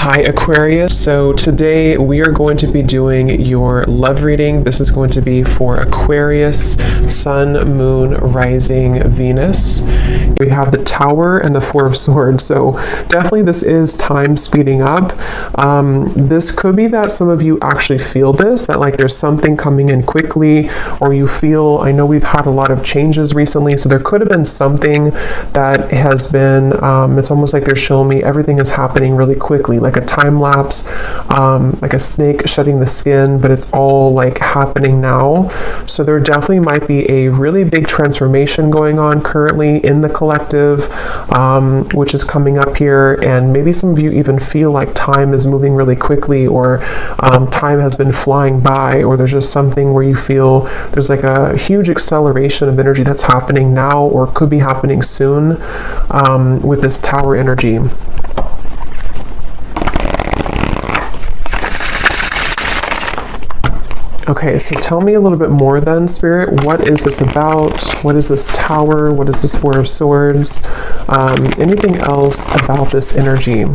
Hi Aquarius, so today we are going to be doing your love reading. This is going to be for Aquarius, Sun, Moon, Rising, Venus. We have the Tower and the Four of Swords, so definitely this is time speeding up. This could be that some of you actually feel this, that like there's something coming in quickly, or you feel, I know we've had a lot of changes recently, so there could have been something that has been, it's almost like they're showing me everything is happening really quickly, like a time lapse, like a snake shedding the skin, but it's all like happening now. So there definitely might be a really big transformation going on currently in the collective, which is coming up here, and maybe some of you even feel like time is moving really quickly, or time has been flying by, or there's just something where you feel there's like a huge acceleration of energy that's happening now or could be happening soon with this Tower energy. Okay, so tell me a little bit more then, Spirit. What is this about? What is this Tower? What is this Four of Swords? Anything else about this energy?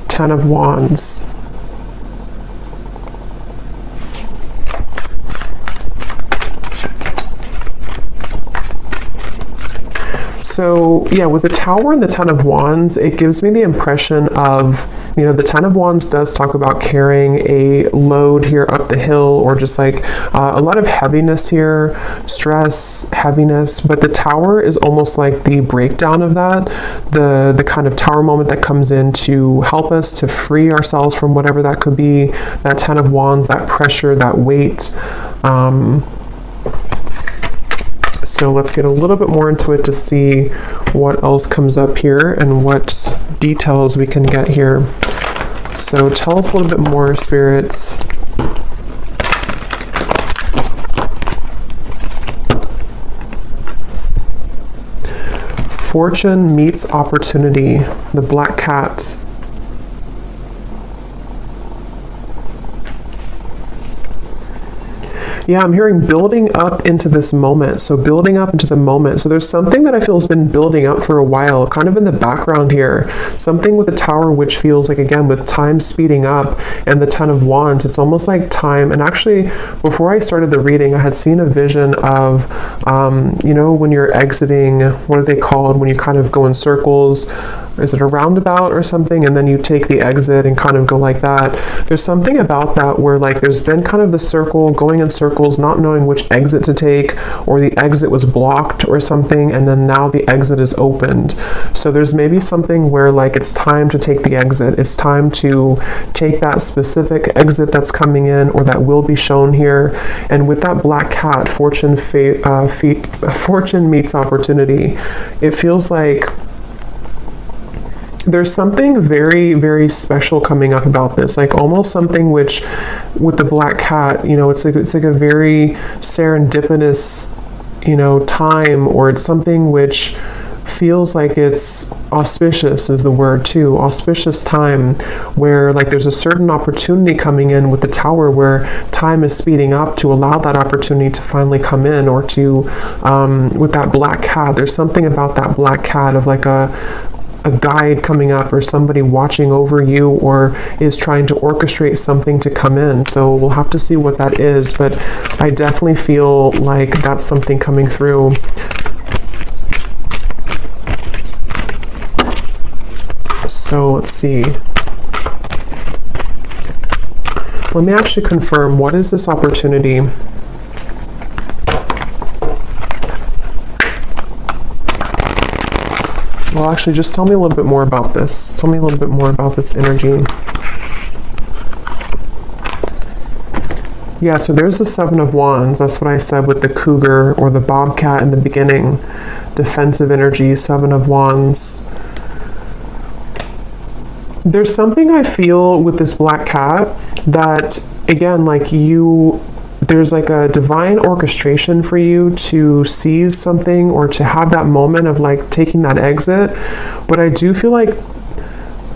Ten of Wands. So yeah, with the Tower and the Ten of Wands, it gives me the impression of, you know, the Ten of Wands does talk about carrying a load here up the hill, or just like a lot of heaviness here, stress, heaviness, but the Tower is almost like the breakdown of that, the kind of Tower moment that comes in to help us to free ourselves from whatever that could be, that Ten of Wands, that pressure, that weight. So let's get a little bit more into it to see what else comes up here and what details we can get here. So tell us a little bit more, spirits. Fortune meets opportunity, the Black Cat. Yeah, I'm hearing building up into this moment. So building up into the moment. So there's something that I feel has been building up for a while, kind of in the background here. Something with the Tower, which feels like, again, with time speeding up, and the Ten of Wands, it's almost like time. And actually, before I started the reading, I had seen a vision of, you know, when you're exiting, what are they called? When you kind of go in circles. Is it a roundabout or something? And then you take the exit and kind of go like that. There's something about that where like there's been kind of the circle, going in circles, not knowing which exit to take, or the exit was blocked or something, and then now the exit is opened. So there's maybe something where like it's time to take the exit. It's time to take that specific exit that's coming in, or that will be shown here. And with that Black Cat, fortune meets opportunity. It feels like there's something very, very special coming up about this, like almost something which, with the Black Cat, you know, it's like a very serendipitous, you know, time, or it's something which feels like it's auspicious is the word too, auspicious time, where like there's a certain opportunity coming in with the Tower, where time is speeding up to allow that opportunity to finally come in, or to, with that Black Cat, there's something about that Black Cat of like a guide coming up, or somebody watching over you, or is trying to orchestrate something to come in. So we'll have to see what that is, but I definitely feel like that's something coming through. So let's see. Let me actually confirm, what is this opportunity? Well, actually, just tell me a little bit more about this. Tell me a little bit more about this energy. Yeah, so there's the Seven of Wands. That's what I said with the cougar or the bobcat in the beginning. Defensive energy, Seven of Wands. There's something I feel with this Black Cat that, again, like you there's like a divine orchestration for you to seize something or to have that moment of like taking that exit. But I do feel like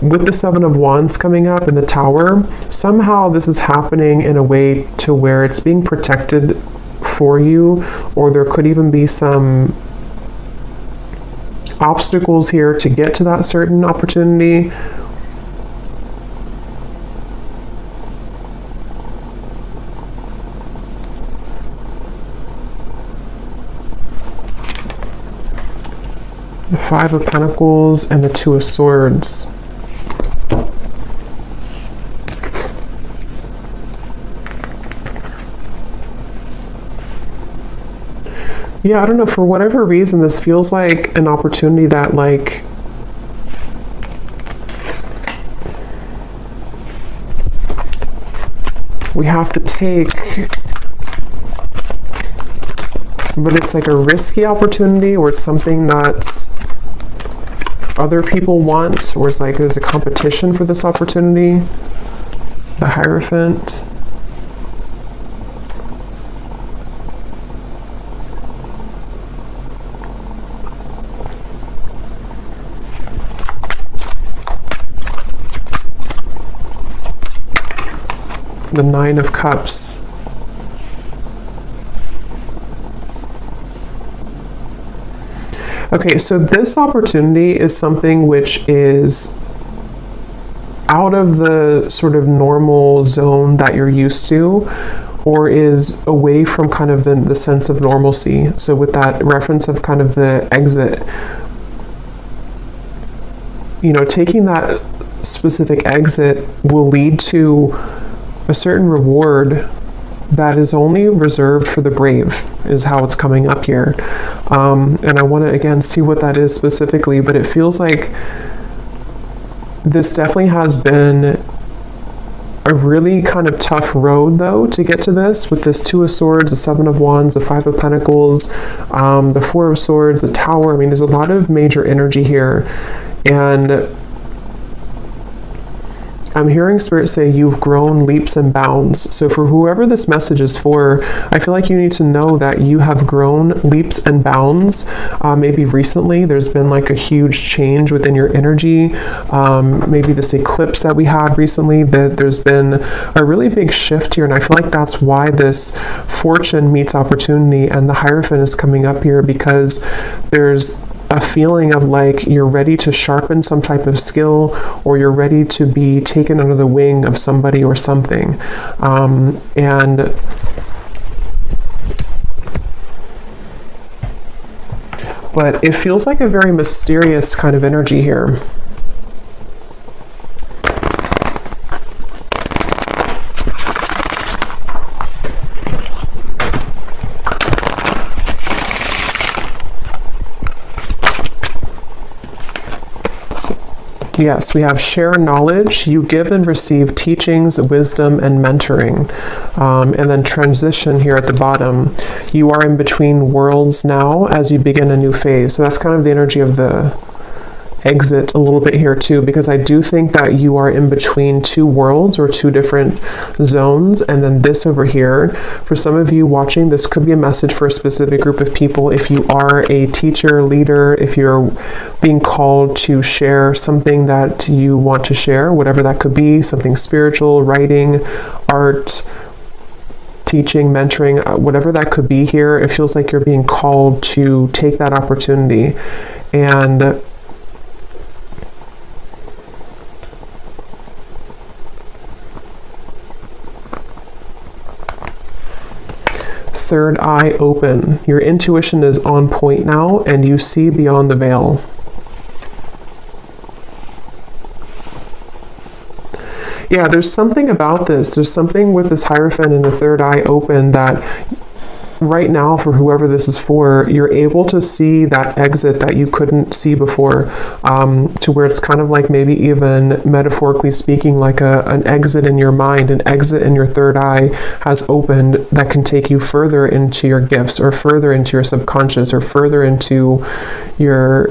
with the Seven of Wands coming up in the Tower, somehow this is happening in a way to where it's being protected for you, or there could even be some obstacles here to get to that certain opportunity. The Five of Pentacles and the Two of Swords. Yeah, I don't know, for whatever reason, this feels like an opportunity that, like, we have to take, but it's like a risky opportunity, or it's something that other people want, or it's like there's a competition for this opportunity. The Hierophant. The Nine of Cups. Okay, so this opportunity is something which is out of the sort of normal zone that you're used to, or is away from kind of the sense of normalcy. So with that reference of kind of the exit, you know, taking that specific exit will lead to a certain reward that is only reserved for the brave, is how it's coming up here. And I want to again see what that is specifically, but it feels like this definitely has been a really kind of tough road though to get to this, with this Two of Swords, the Seven of Wands, the Five of Pentacles, the Four of Swords, the Tower. I mean, there's a lot of major energy here, and I'm hearing Spirit say you've grown leaps and bounds. So for whoever this message is for, I feel like you need to know that you have grown leaps and bounds. Maybe recently there's been like a huge change within your energy. Maybe this eclipse that we had recently, that there's been a really big shift here. And I feel like that's why this Fortune meets opportunity and the Hierophant is coming up here, because there's a feeling of like you're ready to sharpen some type of skill, or you're ready to be taken under the wing of somebody or something. But it feels like a very mysterious kind of energy here. Yes, we have share knowledge. You give and receive teachings, wisdom, and mentoring. And then transition here at the bottom. You are in between worlds now as you begin a new phase. So that's kind of the energy of the exit a little bit here too, because I do think that you are in between two worlds or two different zones. And then this over here, for some of you watching, this could be a message for a specific group of people. If you are a teacher, leader, if you're being called to share something that you want to share, whatever that could be, something spiritual, writing, art, teaching, mentoring, whatever that could be here, it feels like you're being called to take that opportunity. And third eye open. Your intuition is on point now, and you see beyond the veil. Yeah, there's something about this. There's something with this Hierophant and the third eye open that right now, for whoever this is for, you're able to see that exit that you couldn't see before, to where it's kind of like maybe even metaphorically speaking, like an exit in your mind, an exit in your third eye has opened that can take you further into your gifts, or further into your subconscious, or further into your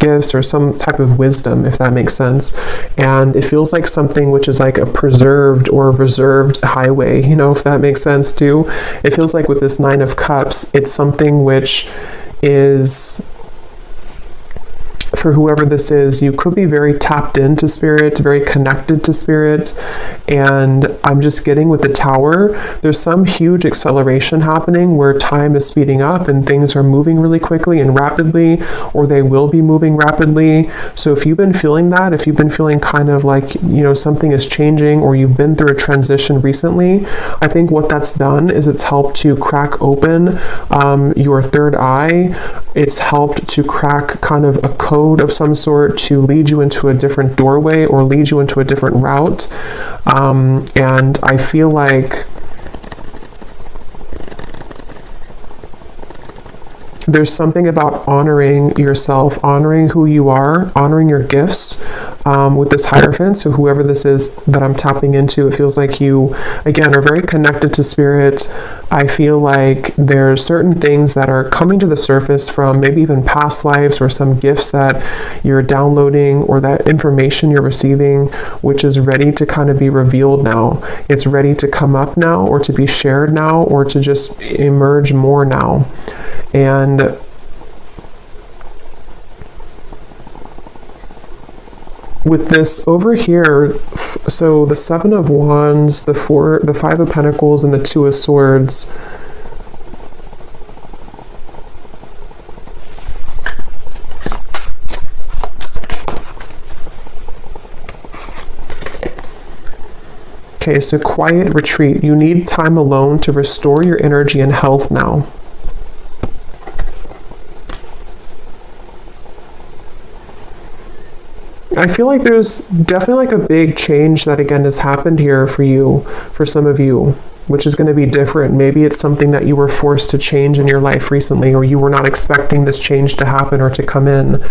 gifts, or some type of wisdom, if that makes sense. And it feels like something which is like a preserved or reserved highway, you know, if that makes sense too. It feels like with this Nine of Cups, it's something which is, for whoever this is, you could be very tapped into spirit, very connected to spirit. And I'm just getting with the Tower, there's some huge acceleration happening where time is speeding up and things are moving really quickly and rapidly, or they will be moving rapidly. So if you've been feeling that, if you've been feeling kind of like, you know, something is changing, or you've been through a transition recently, I think what that's done is it's helped to crack open your third eye. It's helped to crack kind of a code of some sort to lead you into a different doorway, or lead you into a different route. And I feel like there's something about honoring yourself, honoring who you are, honoring your gifts, with this Hierophant. So whoever this is that I'm tapping into, it feels like you, again, are very connected to spirit. I feel like there's certain things that are coming to the surface from maybe even past lives, or some gifts that you're downloading, or that information you're receiving, which is ready to kind of be revealed now. It's ready to come up now, or to be shared now, or to just emerge more now. And with this over here, so the Seven of Wands, the Five of Pentacles, and the Two of Swords, okay, so quiet retreat. You need time alone to restore your energy and health now. I feel like there's definitely like a big change that again has happened here for you, for some of you, which is going to be different. Maybe it's something that you were forced to change in your life recently, or you were not expecting this change to happen or to come in,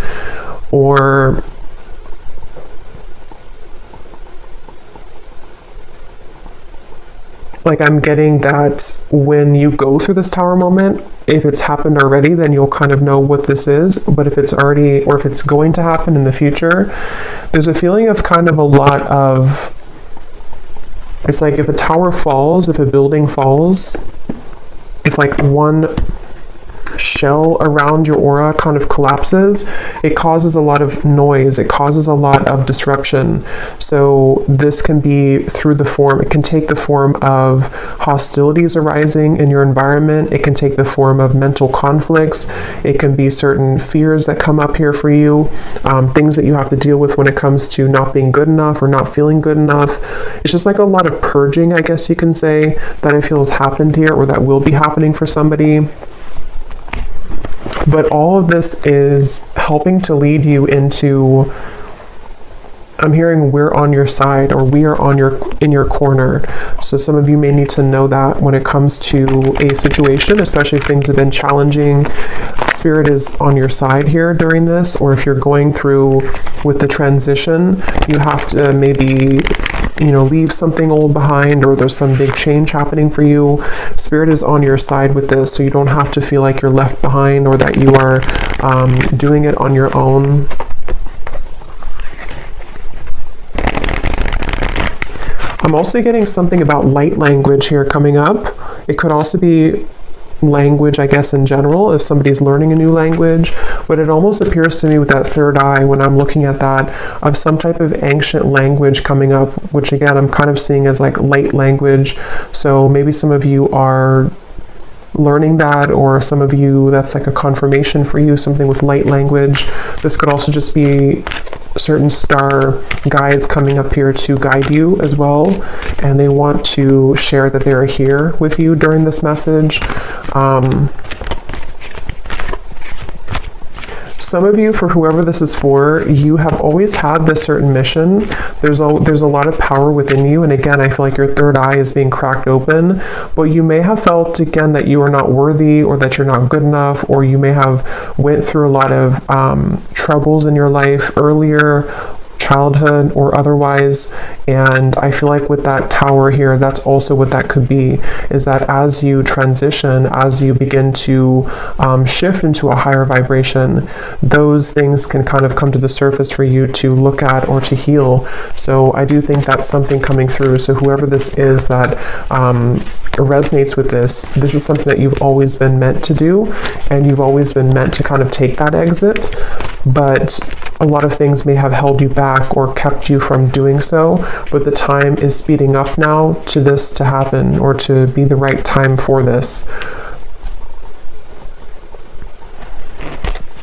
or like I'm getting that when you go through this Tower moment, if it's happened already, then you'll kind of know what this is. But if it's already, or if it's going to happen in the future, there's a feeling of kind of a lot of, it's like if a tower falls, if a building falls, if like one shell around your aura kind of collapses, it causes a lot of noise, it causes a lot of disruption. So this can be through the form, it can take the form of hostilities arising in your environment, it can take the form of mental conflicts, it can be certain fears that come up here for you, things that you have to deal with when it comes to not being good enough or not feeling good enough. It's just like a lot of purging, I guess you can say, that I feel has happened here, or that will be happening for somebody. But all of this is helping to lead you into, I'm hearing we're on your side, or we are in your corner. So some of you may need to know that when it comes to a situation, especially if things have been challenging, Spirit is on your side here during this. Or if you're going through with the transition, you have to maybe, you know, leave something old behind, or there's some big change happening for you. Spirit is on your side with this, so you don't have to feel like you're left behind, or that you are doing it on your own. I'm also getting something about light language here coming up. It could also be language, I guess, in general, if somebody's learning a new language, but it almost appears to me with that third eye, when I'm looking at that, of some type of ancient language coming up, which again, I'm kind of seeing as like light language. So maybe some of you are learning that, or some of you, that's like a confirmation for you, something with light language. This could also just be certain star guides coming up here to guide you as well, and they want to share that they're here with you during some some of you, for whoever this is for, you have always had this certain mission. There's a lot of power within you, and again, I feel like your third eye is being cracked open, but you may have felt again that you are not worthy, or that you're not good enough, or you may have went through a lot of troubles in your life earlier, childhood or otherwise. And I feel like with that Tower here, that's also what that could be, is that as you transition, as you begin to shift into a higher vibration, those things can kind of come to the surface for you to look at or to heal. So I do think that's something coming through. So whoever this is that resonates with this is something that you've always been meant to do, and you've always been meant to kind of take that exit, but a lot of things may have held you back or kept you from doing so, but the time is speeding up now to this to happen, or to be the right time for this.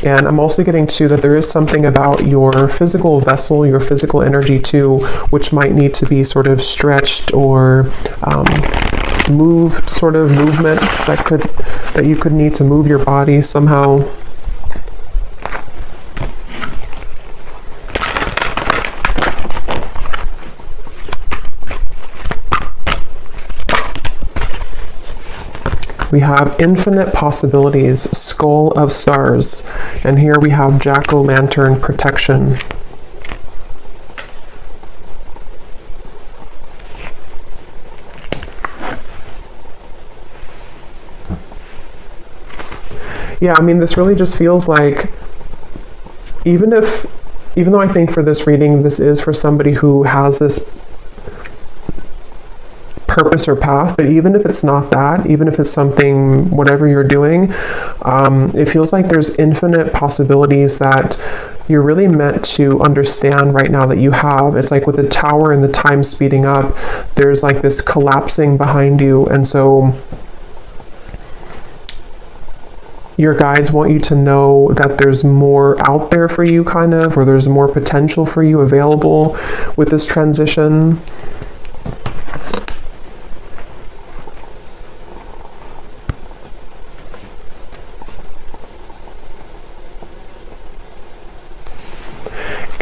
And I'm also getting to that there is something about your physical vessel, your physical energy too, which might need to be sort of stretched or moved, sort of movements that you could need to move your body somehow. We have infinite possibilities, skull of stars, and here we have jack-o'-lantern protection. Yeah, I mean, this really just feels like, even though I think for this reading, this is for somebody who has this purpose or path, but even if it's not that, even if it's something, whatever you're doing, it feels like there's infinite possibilities that you're really meant to understand right now that you have. It's like with the Tower and the time speeding up, there's like this collapsing behind you, and so your guides want you to know that there's more out there for you, kind of, or there's more potential for you available with this transition.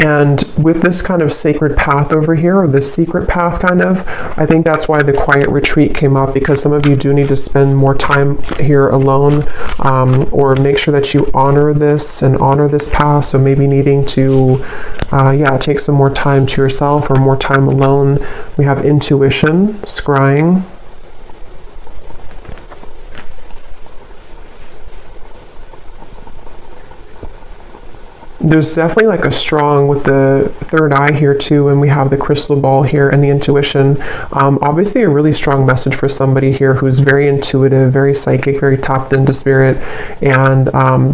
And with this kind of sacred path over here, or this secret path kind of, I think that's why the quiet retreat came up, because some of you do need to spend more time here alone, or make sure that you honor this and honor this path. So maybe needing to, take some more time to yourself or more time alone. We have intuition, scrying. There's definitely like a strong with the third eye here too, and we have the crystal ball here and the intuition. Obviously a really strong message for somebody here who's very intuitive, very psychic, very tapped into spirit, and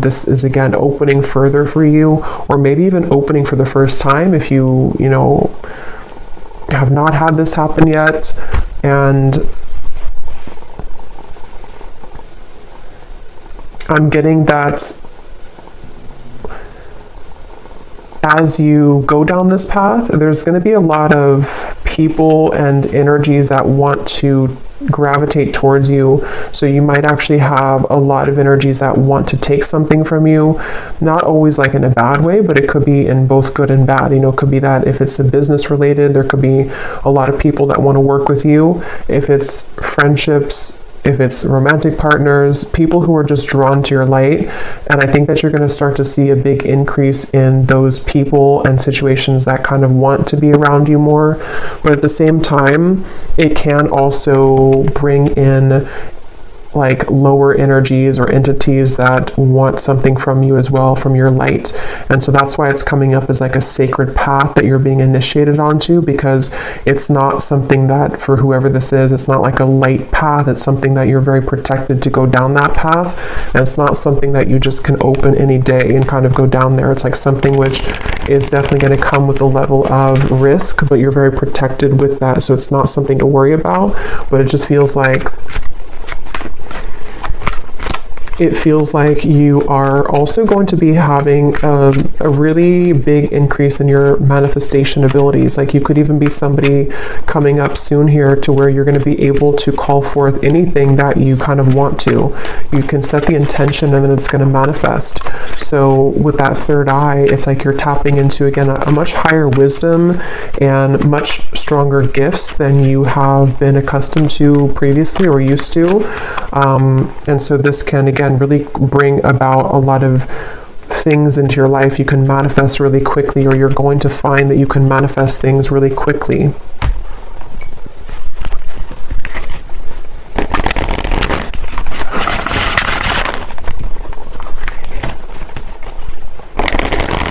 this is again opening further for you, or maybe even opening for the first time if you have not had this happen yet. And I'm getting that as you go down this path, there's going to be a lot of people and energies that want to gravitate towards you. So you might actually have a lot of energies that want to take something from you, not always like in a bad way, but it could be in both good and bad. It could be that if it's a business related, there could be a lot of people that want to work with you. If it's friendships, if it's romantic partners, people who are just drawn to your light. And I think that you're going to start to see a big increase in those people and situations that kind of want to be around you more. But at the same time, it can also bring in like lower energies or entities that want something from you as well, from your light. And so that's why it's coming up as like a sacred path that you're being initiated onto, because it's not something that, for whoever this is, it's not like a light path. It's something that you're very protected to go down that path. And it's not something that you just can open any day and kind of go down there. It's like something which is definitely going to come with a level of risk, but you're very protected with that. So it's not something to worry about, but it just feels like it feels like you are also going to be having a really big increase in your manifestation abilities. Like you could even be somebody coming up soon here to where you're going to be able to call forth anything that you kind of want to. You can set the intention and then it's going to manifest. So with that third eye, it's like you're tapping into, again, a much higher wisdom and much stronger gifts than you have been accustomed to previously or used to. And so this can, again, really bring about a lot of things into your life you can manifest really quickly, or you're going to find that you can manifest things really quickly.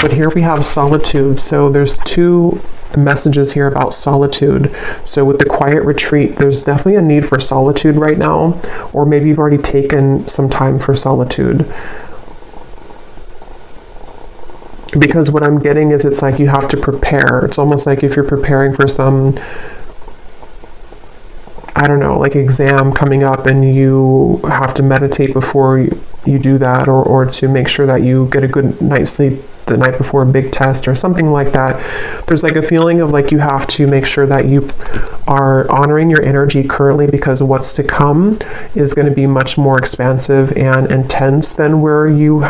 But here we have solitude. So there's two messages here about solitude. So with the quiet retreat, there's definitely a need for solitude right now, or maybe you've already taken some time for solitude. Because what I'm getting is it's like you have to prepare. It's almost like if you're preparing for some, I don't know, like exam coming up and you have to meditate before you do that, or to make sure that you get a good night's sleep the night before a big test or something like that. There's like a feeling of like you have to make sure that you are honoring your energy currently, because what's to come is going to be much more expansive and intense than where you,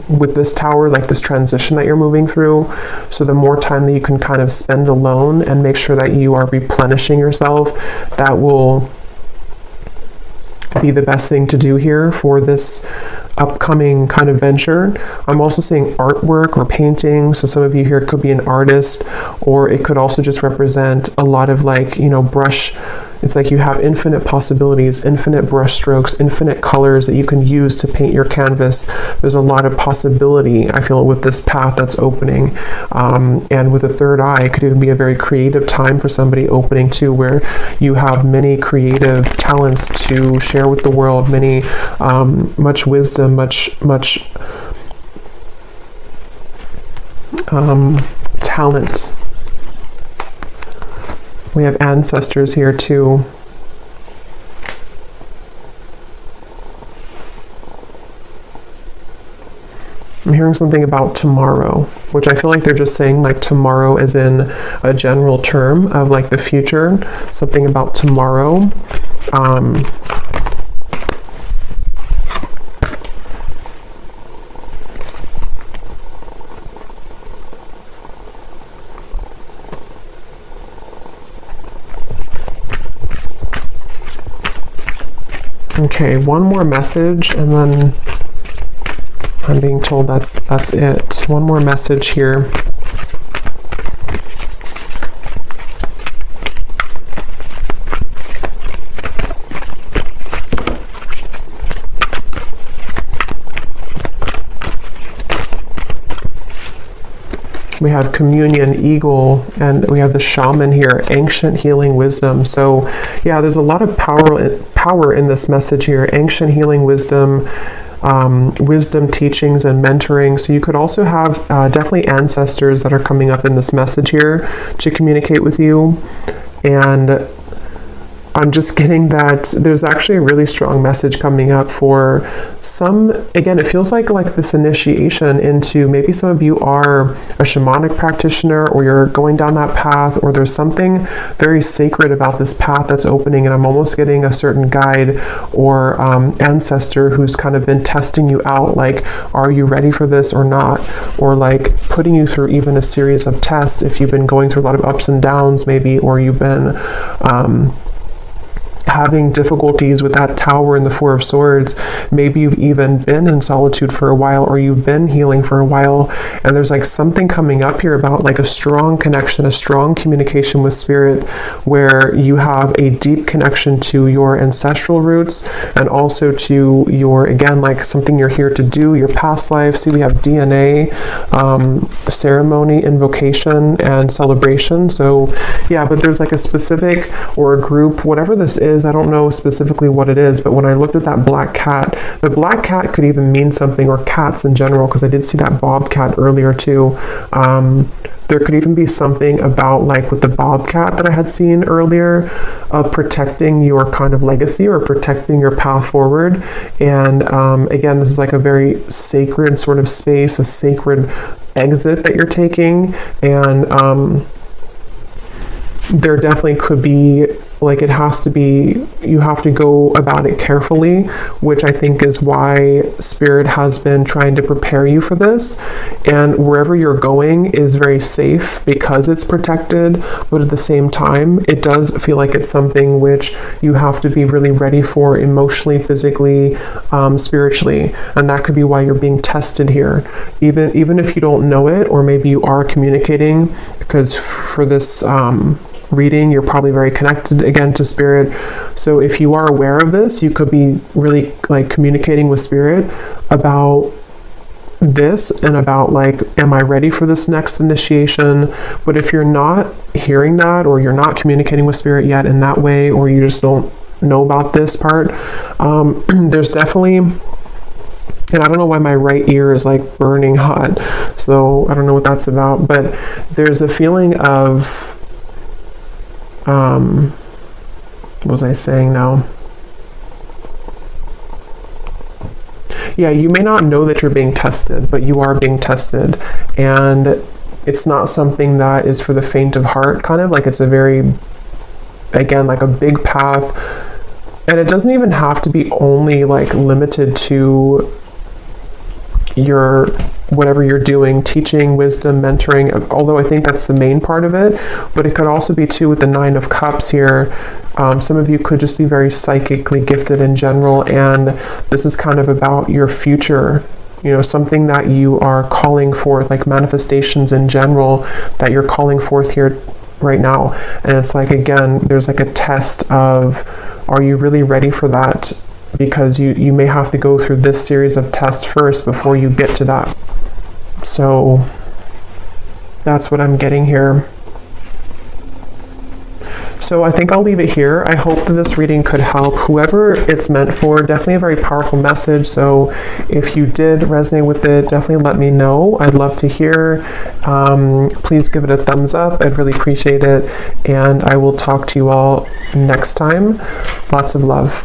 with this tower, like this transition that you're moving through. So the more time that you can kind of spend alone and make sure that you are replenishing yourself, that will be the best thing to do here for this upcoming kind of venture. I'm also seeing artwork or painting. So some of you here could be an artist, or it could also just represent a lot of like, you know, brush. It's like you have infinite possibilities, infinite brush strokes, infinite colors that you can use to paint your canvas. There's a lot of possibility, I feel, with this path that's opening. And with the third eye, it could even be a very creative time for somebody opening too, where you have many creative talents to share with the world, many, much wisdom, much talent. We have ancestors here too. I'm hearing something about tomorrow, which I feel like they're just saying like tomorrow as in a general term of like the future, something about tomorrow. Okay, one more message and then I'm being told that's it. One more message here. We have communion, eagle, and we have the shaman here, ancient healing wisdom. So yeah, there's a lot of power in this message here, ancient healing wisdom, wisdom teachings and mentoring. So you could also have definitely ancestors that are coming up in this message here to communicate with you. And I'm just getting that there's actually a really strong message coming up for some. Again, it feels like this initiation into, maybe some of you are a shamanic practitioner, or you're going down that path, or there's something very sacred about this path that's opening, and I'm almost getting a certain guide or ancestor who's kind of been testing you out, like, are you ready for this or not? Or like putting you through even a series of tests if you've been going through a lot of ups and downs maybe, or you've been having difficulties with that tower and the Four of Swords. Maybe you've even been in solitude for a while, or you've been healing for a while, and there's like something coming up here about like a strong connection, a strong communication with spirit, where you have a deep connection to your ancestral roots, and also to your, again, like something you're here to do, your past life. See, we have DNA, ceremony, invocation, and celebration. So yeah, but there's like a specific, or a group, whatever this is, is. I don't know specifically what it is, but when I looked at that black cat, the black cat could even mean something, or cats in general, because I did see that bobcat earlier too. There could even be something about, like with the bobcat that I had seen earlier, of protecting your kind of legacy or protecting your path forward. And again, this is like a very sacred sort of space, a sacred exit that you're taking. And there definitely could be, like, it has to be, you have to go about it carefully, which I think is why Spirit has been trying to prepare you for this. And wherever you're going is very safe because it's protected, but at the same time, it does feel like it's something which you have to be really ready for emotionally, physically, spiritually. And that could be why you're being tested here. Even if you don't know it, or maybe you are communicating, because for this reading, you're probably very connected again to Spirit. So if you are aware of this, you could be really like communicating with Spirit about this and about, like, am I ready for this next initiation? But if you're not hearing that, or you're not communicating with Spirit yet in that way, or you just don't know about this part, there's definitely, and I don't know why my right ear is like burning hot, so I don't know what that's about, but there's a feeling of what was I saying now? Yeah, you may not know that you're being tested, but you are being tested. And it's not something that is for the faint of heart, kind of like, it's a very, again, like a big path. And it doesn't even have to be only like limited to your whatever you're doing, teaching, wisdom, mentoring, although I think that's the main part of it. But it could also be too with the 9 of Cups here. Some of you could just be very psychically gifted in general, and this is kind of about your future, you know, something that you are calling forth, like manifestations in general that you're calling forth here right now. And it's like, again, there's like a test of, are you really ready for that? Because you may have to go through this series of tests first before you get to that. So that's what I'm getting here. So I think I'll leave it here. I hope that this reading could help whoever it's meant for. Definitely a very powerful message. So if you did resonate with it, definitely let me know. I'd love to hear. Please give it a thumbs up. I'd really appreciate it. And I will talk to you all next time. Lots of love.